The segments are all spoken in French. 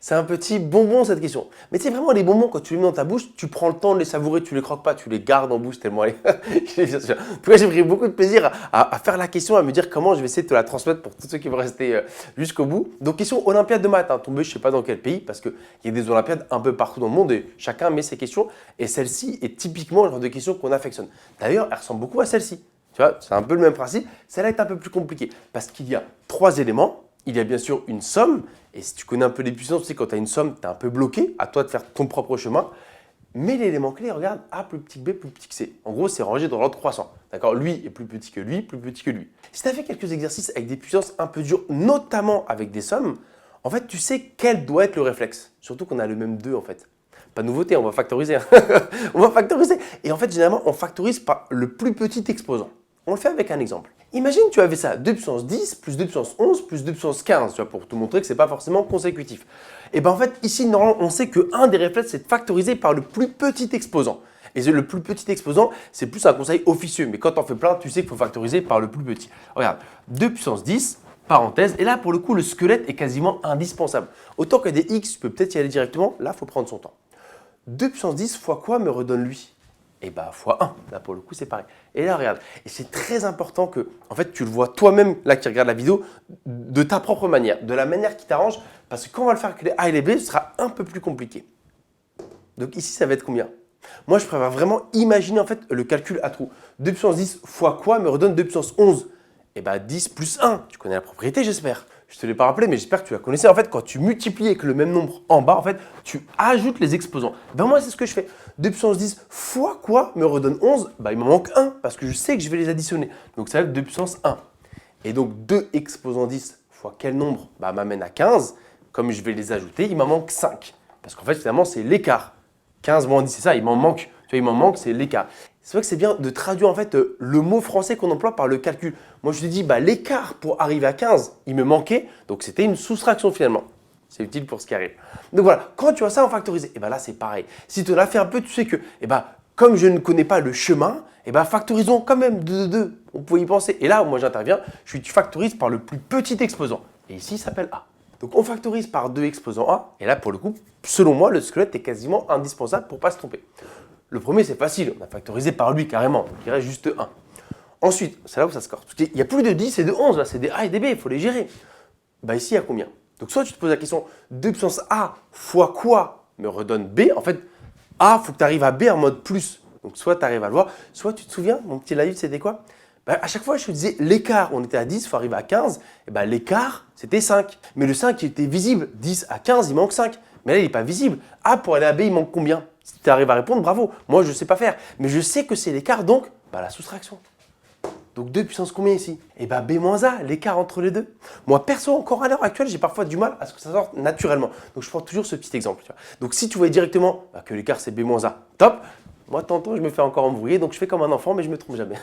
C'est un petit bonbon cette question. Mais tu sais vraiment les bonbons, quand tu les mets dans ta bouche, tu prends le temps de les savourer, tu les croques pas, tu les gardes en bouche tellement elle est... En tout cas, j'ai pris beaucoup de plaisir à faire la question, à me dire comment je vais essayer de te la transmettre pour tous ceux qui vont rester jusqu'au bout. Donc question Olympiade de maths, tombée je sais pas dans quel pays, parce qu'il y a des Olympiades un peu partout dans le monde et chacun met ses questions. Et celle-ci est typiquement le genre de question qu'on affectionne. D'ailleurs, elle ressemble beaucoup à celle-ci. Tu vois, c'est un peu le même principe. Celle-là est un peu plus compliquée parce qu'il y a 3 éléments. Il y a bien sûr une somme. Et si tu connais un peu les puissances, tu sais, quand tu as une somme, tu es un peu bloqué. À toi de faire ton propre chemin. Mais l'élément clé, regarde, A plus petit que B plus petit que C. En gros, c'est rangé dans l'ordre croissant. D'accord? Lui est plus petit que lui, plus petit que lui. Si tu as fait quelques exercices avec des puissances un peu dures, notamment avec des sommes, en fait, tu sais quel doit être le réflexe. Surtout qu'on a le même 2 en fait. Pas de nouveauté, on va factoriser. On va factoriser. Et en fait, généralement, on factorise par le plus petit exposant. On le fait avec un exemple. Imagine, tu avais ça, 2 puissance 10 plus 2 puissance 11 plus 2 puissance 15, tu vois, pour te montrer que ce n'est pas forcément consécutif. Et bien en fait, ici, normalement, on sait qu'un des réflexes, c'est de factoriser par le plus petit exposant. Et le plus petit exposant, c'est plus un conseil officieux. Mais quand tu en fais plein, tu sais qu'il faut factoriser par le plus petit. Regarde, 2 puissance 10, parenthèse. Et là, pour le coup, le squelette est quasiment indispensable. Autant que des x, tu peux peut-être y aller directement. Là, il faut prendre son temps. 2 puissance 10 fois quoi me redonne lui? Et bah fois 1, là pour le coup c'est pareil. Et là regarde, et c'est très important que en fait tu le vois toi-même là qui regarde la vidéo de ta propre manière, de la manière qui t'arrange, parce que quand on va le faire avec les A et les B, ce sera un peu plus compliqué. Donc ici ça va être combien? Moi je préfère vraiment imaginer en fait le calcul à trous. 2 puissance 10 fois quoi me redonne 2 puissance 11? Et bah 10 plus 1, tu connais la propriété j'espère. Je ne te l'ai pas rappelé, mais j'espère que tu la connaissais. En fait, quand tu multiplies avec le même nombre en bas, en fait, tu ajoutes les exposants. Ben moi, c'est ce que je fais. 2 puissance 10 fois quoi me redonne 11? Ben, il m'en manque 1 parce que je sais que je vais les additionner. Donc, ça va être 2 puissance 1. Et donc, 2 exposant 10 fois quel nombre m'amène à 15. Comme je vais les ajouter, il m'en manque 5. Parce qu'en fait, finalement, c'est l'écart. 15 moins 10, c'est ça, il m'en manque. Tu vois, il m'en manque, c'est l'écart. C'est vrai que c'est bien de traduire en fait le mot français qu'on emploie par le calcul. Moi, je te dis, l'écart pour arriver à 15, il me manquait, donc c'était une soustraction finalement. C'est utile pour ce qui arrive. Donc voilà, quand tu vois ça en factorisé, et ben là c'est pareil. Si tu en as fait un peu, tu sais que, comme je ne connais pas le chemin, factorisons quand même de 2. On peut y penser. Et là, moi j'interviens, tu factorises par le plus petit exposant. Et ici, il s'appelle A. Donc on factorise par 2 exposants A. Et là, pour le coup, selon moi, le squelette est quasiment indispensable pour ne pas se tromper. Le premier, c'est facile, on a factorisé par lui carrément, donc il reste juste 1. Ensuite, c'est là où ça score. Parce qu'il y a plus de 10 et de 11, là, c'est des A et des B, il faut les gérer. Ici, il y a combien? Donc soit tu te poses la question, 2 puissance A fois quoi me redonne B? En fait, A, il faut que tu arrives à B en mode plus. Donc soit tu arrives à le voir, soit tu te souviens, mon petit laïus, c'était quoi? À chaque fois, je te disais l'écart, on était à 10, il faut arriver à 15. L'écart, c'était 5. Mais le 5, il était visible. 10 à 15, il manque 5. Mais là, il n'est pas visible. A, pour aller à B, il manque combien? Si tu arrives à répondre, bravo. Moi, je ne sais pas faire. Mais je sais que c'est l'écart, donc la soustraction. Donc 2 puissance combien ici? B moins A, l'écart entre les deux. Moi, perso, encore à l'heure actuelle, j'ai parfois du mal à ce que ça sorte naturellement. Donc je prends toujours ce petit exemple. Tu vois. Donc si tu voyais directement que l'écart, c'est B moins A, top. Moi, tantôt, je me fais encore embrouiller, donc je fais comme un enfant, mais je ne me trompe jamais.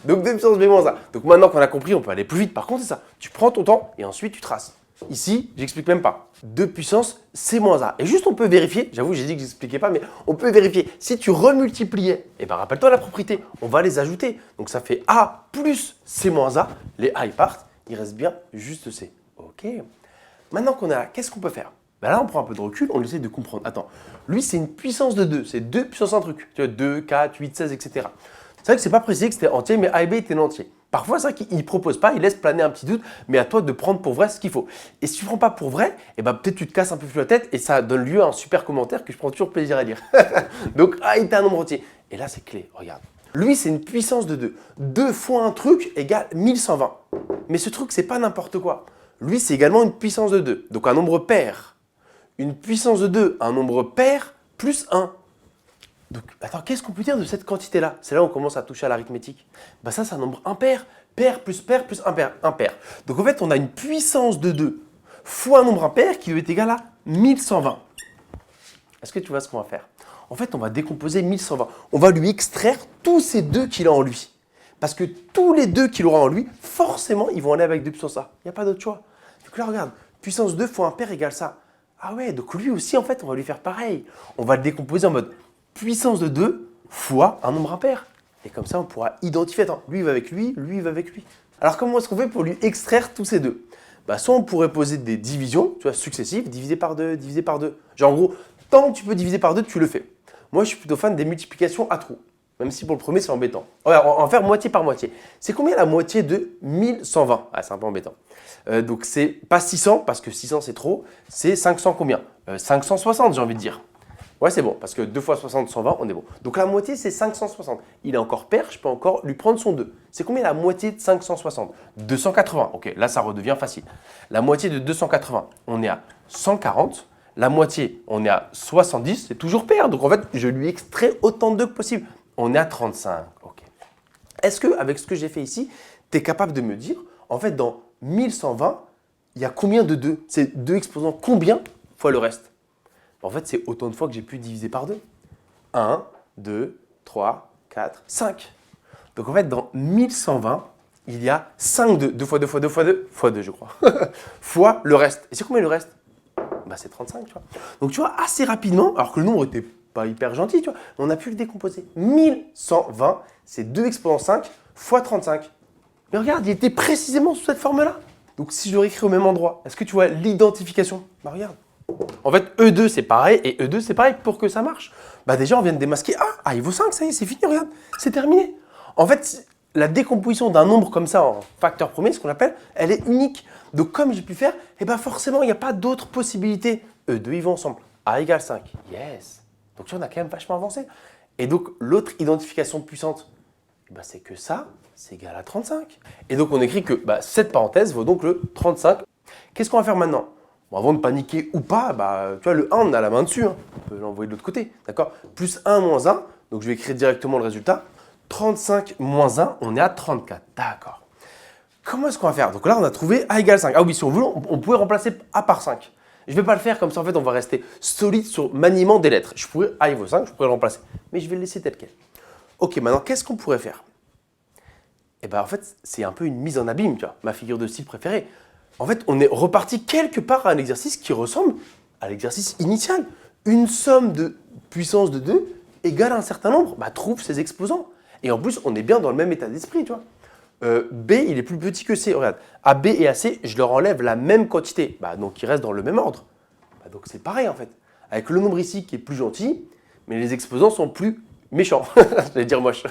Donc 2 puissance B moins A. Donc maintenant qu'on a compris, on peut aller plus vite. Par contre, c'est ça. Tu prends ton temps et ensuite tu traces. Ici, j'explique même pas. 2 puissance C moins A. Et juste, on peut vérifier, j'avoue, j'ai dit que je n'expliquais pas, mais on peut vérifier. Si tu remultipliais, rappelle-toi la propriété, on va les ajouter. Donc ça fait A plus C moins A. Les A, ils partent. Il reste bien juste C. OK. Maintenant qu'on a, qu'est-ce qu'on peut faire? Là, on prend un peu de recul, on essaie de comprendre. Attends, lui, c'est une puissance de 2. C'est 2 puissance un truc. Tu vois, 2, 4, 8, 16, etc. C'est vrai que c'est pas précisé que c'était entier, mais A et B étaient entiers. Parfois, c'est vrai qu'il ne propose pas, il laisse planer un petit doute, mais à toi de prendre pour vrai ce qu'il faut. Et si tu ne prends pas pour vrai, peut-être tu te casses un peu plus la tête et ça donne lieu à un super commentaire que je prends toujours plaisir à lire. Donc A est un nombre entier. Et là, c'est clé, regarde. Lui, c'est une puissance de 2. 2 fois un truc égale 1120. Mais ce truc, c'est pas n'importe quoi. Lui, c'est également une puissance de 2, donc un nombre pair. Une puissance de 2, un nombre pair plus 1. Donc, attends, qu'est-ce qu'on peut dire de cette quantité-là? C'est là où on commence à toucher à l'arithmétique. Ça, c'est un nombre impair. Pair plus impair. Donc, en fait, on a une puissance de 2 fois un nombre impair qui est égal à 1120. Est-ce que tu vois ce qu'on va faire? En fait, on va décomposer 1120. On va lui extraire tous ces 2 qu'il a en lui. Parce que tous les 2 qu'il aura en lui, forcément, ils vont aller avec 2 puissance A. Il n'y a pas d'autre choix. Donc là, regarde, puissance 2 fois impair égale ça. Ah ouais, donc lui aussi, en fait, on va lui faire pareil. On va le décomposer en mode puissance de 2 fois un nombre impair. Et comme ça, on pourra identifier, attends, lui il va avec lui, lui il va avec lui. Alors comment est-ce qu'on fait pour lui extraire tous ces deux? soit on pourrait poser des divisions, tu vois, successives, divisé par 2, divisé par 2. Genre en gros, tant que tu peux diviser par 2, tu le fais. Moi, je suis plutôt fan des multiplications à trous, même si pour le premier, c'est embêtant. Regarde, on va faire moitié par moitié. C'est combien la moitié de 1120? Ah, c'est un peu embêtant. Donc, c'est pas 600, parce que 600, c'est trop. C'est 500 combien 560, j'ai envie de dire. Ouais, c'est bon, parce que 2 fois 60, 120, on est bon. Donc, la moitié, c'est 560. Il est encore pair, je peux encore lui prendre son 2. C'est combien la moitié de 560? 280. Ok, là, ça redevient facile. La moitié de 280, on est à 140. La moitié, on est à 70. C'est toujours pair. Donc, en fait, je lui extrais autant de 2 que possible. On est à 35. Ok. Est-ce qu'avec ce que j'ai fait ici, tu es capable de me dire, en fait, dans 1120, il y a combien de 2? C'est 2 exposants combien fois le reste? En fait, c'est autant de fois que j'ai pu diviser par 2. 1, 2, 3, 4, 5. Donc en fait, dans 1120, il y a 5 2. 2 fois 2 fois 2 fois 2 fois 2, je crois. fois le reste. Et c'est combien le reste? C'est 35, tu vois. Donc tu vois, assez rapidement, alors que le nombre n'était pas hyper gentil, tu vois, on a pu le décomposer. 1120, c'est 2 exposants 5 fois 35. Mais regarde, il était précisément sous cette forme-là. Donc si je le réécris au même endroit, est-ce que tu vois l'identification? Regarde. En fait, E2 c'est pareil et E2 c'est pareil pour que ça marche. Déjà, on vient de démasquer A. Il vaut 5, ça y est, c'est fini, regarde, c'est terminé. En fait, la décomposition d'un nombre comme ça en facteur premier, ce qu'on appelle, elle est unique. Donc, comme j'ai pu faire, forcément, il n'y a pas d'autres possibilités. E2, ils vont ensemble. A égale 5. Yes. Donc, tu vois, on a quand même vachement avancé. Et donc, l'autre identification puissante, c'est que ça, c'est égal à 35. Et donc, on écrit que cette parenthèse vaut donc le 35. Qu'est-ce qu'on va faire maintenant? Avant de paniquer ou pas, tu vois, le 1, on a la main dessus. On peut l'envoyer de l'autre côté. D'accord? Plus 1 moins 1. Donc, je vais écrire directement le résultat. 35 moins 1, on est à 34. D'accord. Comment est-ce qu'on va faire? Donc là, on a trouvé A égale 5. Ah oui, si on voulait, on pouvait remplacer A par 5. Je ne vais pas le faire comme ça. En fait, on va rester solide sur maniement des lettres. A il vaut 5, je pourrais le remplacer. Mais je vais le laisser tel quel. Ok, maintenant, qu'est-ce qu'on pourrait faire? En fait, c'est un peu une mise en abîme, tu vois, ma figure de style préférée. En fait, on est reparti quelque part à un exercice qui ressemble à l'exercice initial. Une somme de puissance de 2 égale un certain nombre. Trouve ses exposants. Et en plus, on est bien dans le même état d'esprit, tu vois. B, il est plus petit que C. Regarde, AB et AC, je leur enlève la même quantité. Donc, ils restent dans le même ordre. Donc, c'est pareil, en fait. Avec le nombre ici qui est plus gentil, mais les exposants sont plus méchants. J'allais dire moche.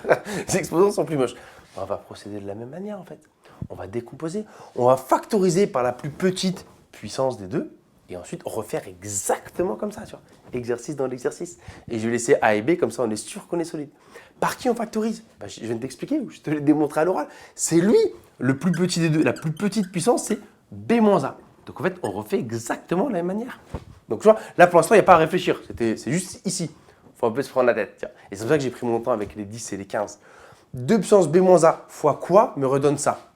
Les exposants sont plus moches. On va procéder de la même manière, en fait. On va décomposer. On va factoriser par la plus petite puissance des deux. Et ensuite, refaire exactement comme ça, tu vois. Exercice dans l'exercice. Et je vais laisser A et B, comme ça, on est sûr qu'on est solide. Par qui on factorise? Je viens de t'expliquer, je te l'ai démontré à l'oral. C'est lui, le plus petit des deux. La plus petite puissance, c'est B moins A. Donc, en fait, on refait exactement de la même manière. Donc, tu vois, là, pour l'instant, il n'y a pas à réfléchir. C'est juste ici. Il faut un peu se prendre la tête. Tiens. Et c'est pour ça que j'ai pris mon temps avec les 10 et les 15. 2 puissance B moins A fois quoi me redonne ça?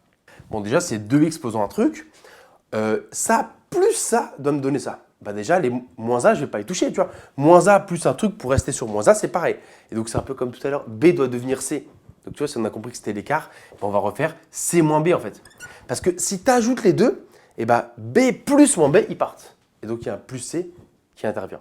Bon, déjà, c'est 2 exposant un truc. Ça plus ça doit me donner ça. Déjà, les moins A, je ne vais pas y toucher, tu vois. Moins A plus un truc pour rester sur moins A, c'est pareil. Et donc, c'est un peu comme tout à l'heure, B doit devenir C. Donc, tu vois, si on a compris que c'était l'écart, on va refaire C moins B, en fait. Parce que si tu ajoutes les deux, B plus moins B, ils partent. Et donc, il y a un plus C qui intervient.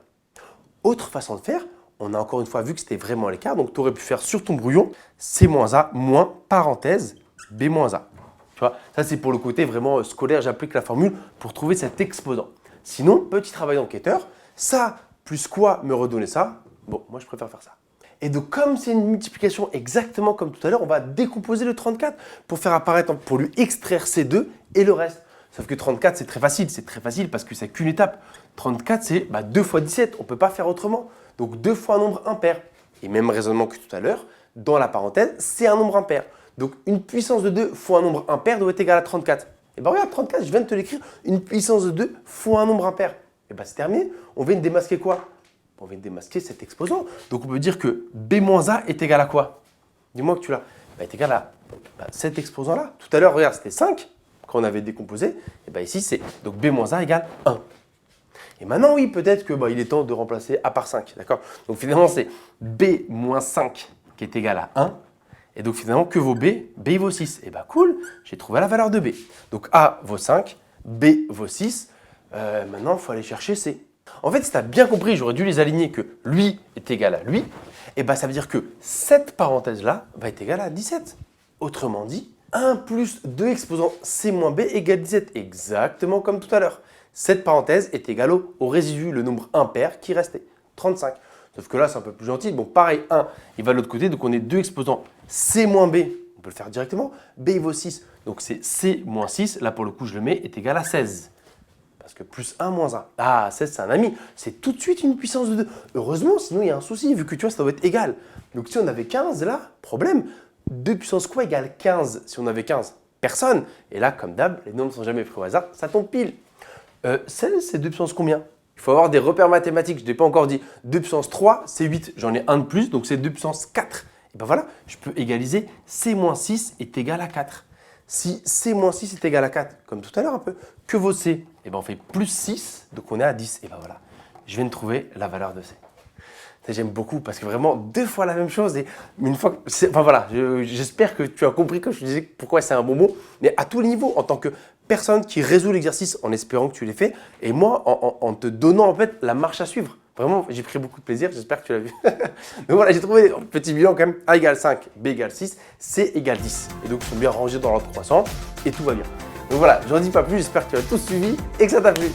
Autre façon de faire, on a encore une fois vu que c'était vraiment l'écart. Donc, tu aurais pu faire sur ton brouillon C moins A moins parenthèse B moins A. Tu vois, ça, c'est pour le côté vraiment scolaire. J'applique la formule pour trouver cet exposant. Sinon, petit travail d'enquêteur, ça plus quoi me redonner ça? Bon, moi, je préfère faire ça. Et donc, comme c'est une multiplication exactement comme tout à l'heure, on va décomposer le 34 pour faire apparaître, pour lui extraire ces deux et le reste. Sauf que 34, c'est très facile. C'est très facile parce que c'est qu'une étape. 34, c'est 2 fois 17. On ne peut pas faire autrement. Donc, 2 fois un nombre impair. Et même raisonnement que tout à l'heure, dans la parenthèse, c'est un nombre impair. Donc, une puissance de 2 fois un nombre impair doit être égale à 34. Et regarde, 34, je viens de te l'écrire. Une puissance de 2 fois un nombre impair. Et c'est terminé. On vient de démasquer quoi? On vient de démasquer cet exposant. Donc, on peut dire que B moins A est égal à quoi? Dis-moi que tu l'as. Est égal à cet exposant-là. Tout à l'heure, regarde, c'était 5 quand on avait décomposé. Et ici, c'est donc B moins A égale 1. Et maintenant, oui, peut-être que il est temps de remplacer A par 5. D'accord? Donc, finalement, c'est B moins 5 qui est égal à 1. Et donc, finalement, que vaut B? B il vaut 6. Et cool, j'ai trouvé la valeur de B. Donc, A vaut 5, B vaut 6. Maintenant, il faut aller chercher C. En fait, si tu as bien compris, j'aurais dû les aligner que lui est égal à lui. Et ça veut dire que cette parenthèse-là va être égale à 17. Autrement dit, 1 plus 2 exposant C moins B égale 17, exactement comme tout à l'heure. Cette parenthèse est égale au résidu, le nombre impair qui restait, 35. Sauf que là, c'est un peu plus gentil. Bon, pareil, 1, il va de l'autre côté, donc on est 2 exposant C moins B. On peut le faire directement. B, il vaut 6, donc c'est C moins 6. Là, pour le coup, je le mets, est égal à 16. Parce que plus 1 moins 1. Ah, 16, c'est un ami. C'est tout de suite une puissance de 2. Heureusement, sinon, il y a un souci, vu que tu vois, ça doit être égal. Donc, si on avait 15, là, problème. 2 puissance quoi égale 15 si on avait 15? Personne. Et là, comme d'hab, les nombres ne sont jamais pris au hasard, ça tombe pile. 16, c'est 2 puissance combien? Il faut avoir des repères mathématiques, je ne t'ai pas encore dit. 2 puissance 3, c'est 8. J'en ai un de plus, donc c'est 2 puissance 4. Et ben voilà, je peux égaliser C moins 6 est égal à 4. Si C moins 6 est égal à 4, comme tout à l'heure un peu, que vaut C? Et ben on fait plus 6, donc on est à 10. Et ben voilà, je viens de trouver la valeur de C. J'aime beaucoup parce que vraiment 2 fois la même chose et une fois enfin voilà, j'espère que tu as compris quand je te disais pourquoi c'est un bon mot, mais à tous les niveaux, en tant que personne qui résout l'exercice en espérant que tu l'aies fait et moi en te donnant en fait la marche à suivre. Vraiment, j'ai pris beaucoup de plaisir, j'espère que tu l'as vu. Donc voilà, j'ai trouvé un petit bilan quand même. A égale 5, B égale 6, C égale 10. Et donc ils sont bien rangés dans l'ordre croissant et tout va bien. Donc voilà, je n'en dis pas plus, j'espère que tu as tout suivi et que ça t'a plu.